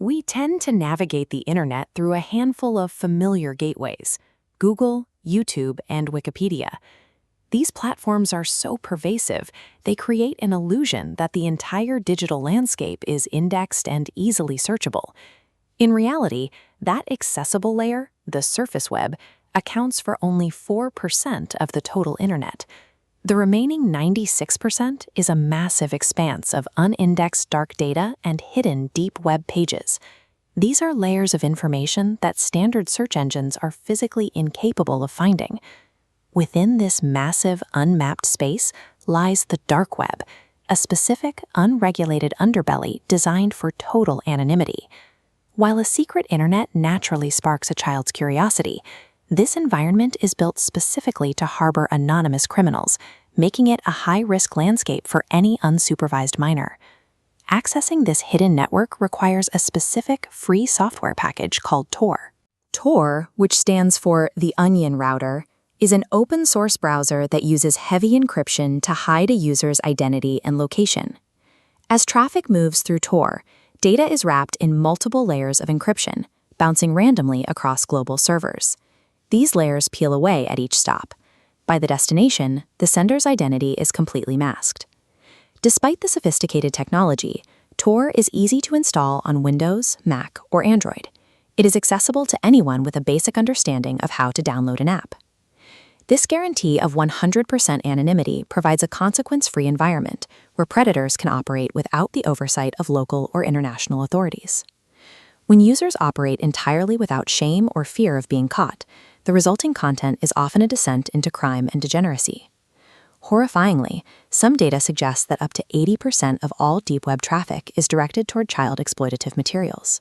We tend to navigate the internet through a handful of familiar gateways: Google, YouTube, and Wikipedia. These platforms are so pervasive, they create an illusion that the entire digital landscape is indexed and easily searchable. In reality, that accessible layer, the surface web, accounts for only 4% of the total internet. The remaining 96% is a massive expanse of unindexed dark data and hidden deep web pages. These are layers of information that standard search engines are physically incapable of finding. Within this massive, unmapped space lies the dark web, a specific, unregulated underbelly designed for total anonymity. While a secret internet naturally sparks a child's curiosity, this environment is built specifically to harbor anonymous criminals, making it a high-risk landscape for any unsupervised minor. Accessing this hidden network requires a specific free software package called Tor. Tor, which stands for the Onion Router, is an open-source browser that uses heavy encryption to hide a user's identity and location. As traffic moves through Tor, data is wrapped in multiple layers of encryption, bouncing randomly across global servers. These layers peel away at each stop. By the destination, the sender's identity is completely masked. Despite the sophisticated technology, Tor is easy to install on Windows, Mac, or Android. It is accessible to anyone with a basic understanding of how to download an app. This guarantee of 100% anonymity provides a consequence-free environment where predators can operate without the oversight of local or international authorities. When users operate entirely without shame or fear of being caught, the resulting content is often a descent into crime and degeneracy. Horrifyingly, some data suggests that up to 80% of all deep web traffic is directed toward child exploitative materials.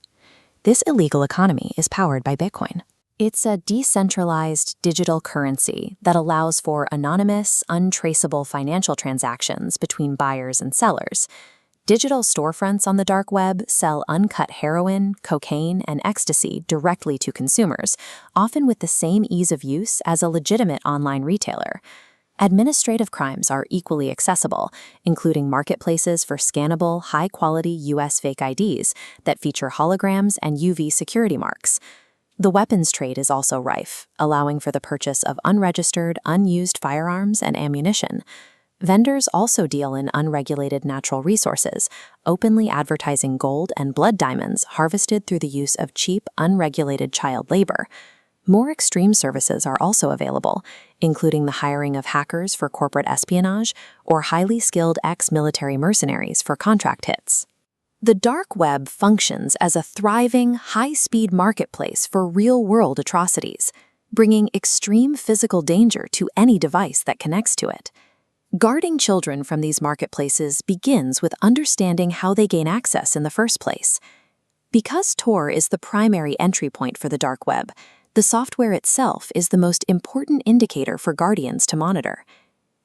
This illegal economy is powered by Bitcoin. It's a decentralized digital currency that allows for anonymous, untraceable financial transactions between buyers and sellers. Digital storefronts on the dark web sell uncut heroin, cocaine, and ecstasy directly to consumers, often with the same ease of use as a legitimate online retailer. Administrative crimes are equally accessible, including marketplaces for scannable, high-quality U.S. fake IDs that feature holograms and UV security marks. The weapons trade is also rife, allowing for the purchase of unregistered, unused firearms and ammunition. Vendors also deal in unregulated natural resources, openly advertising gold and blood diamonds harvested through the use of cheap, unregulated child labor. More extreme services are also available, including the hiring of hackers for corporate espionage or highly skilled ex-military mercenaries for contract hits. The dark web functions as a thriving, high-speed marketplace for real-world atrocities, bringing extreme physical danger to any device that connects to it. Guarding children from these marketplaces begins with understanding how they gain access in the first place. Because Tor is the primary entry point for the dark web, the software itself is the most important indicator for guardians to monitor.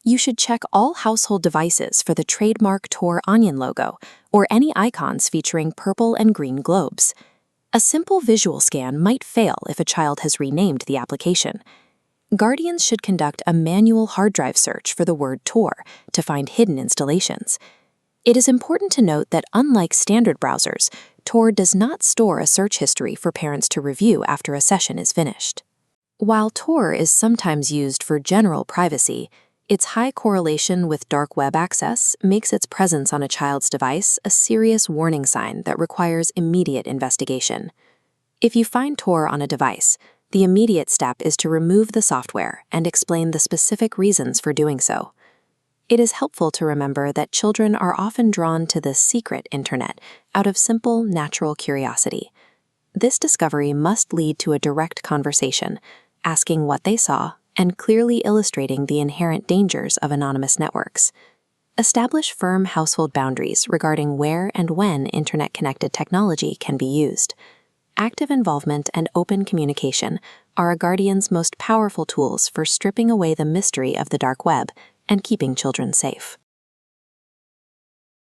You should check all household devices for the trademark Tor onion logo or any icons featuring purple and green globes. A simple visual scan might fail if a child has renamed the application. Guardians should conduct a manual hard drive search for the word Tor to find hidden installations. It is important to note that unlike standard browsers, Tor does not store a search history for parents to review after a session is finished. While Tor is sometimes used for general privacy, its high correlation with dark web access makes its presence on a child's device a serious warning sign that requires immediate investigation. If you find Tor on a device, the immediate step is to remove the software and explain the specific reasons for doing so. It is helpful to remember that children are often drawn to the secret internet out of simple, natural curiosity. This discovery must lead to a direct conversation, asking what they saw and clearly illustrating the inherent dangers of anonymous networks. Establish firm household boundaries regarding where and when internet-connected technology can be used. Active involvement and open communication are a guardian's most powerful tools for stripping away the mystery of the dark web and keeping children safe.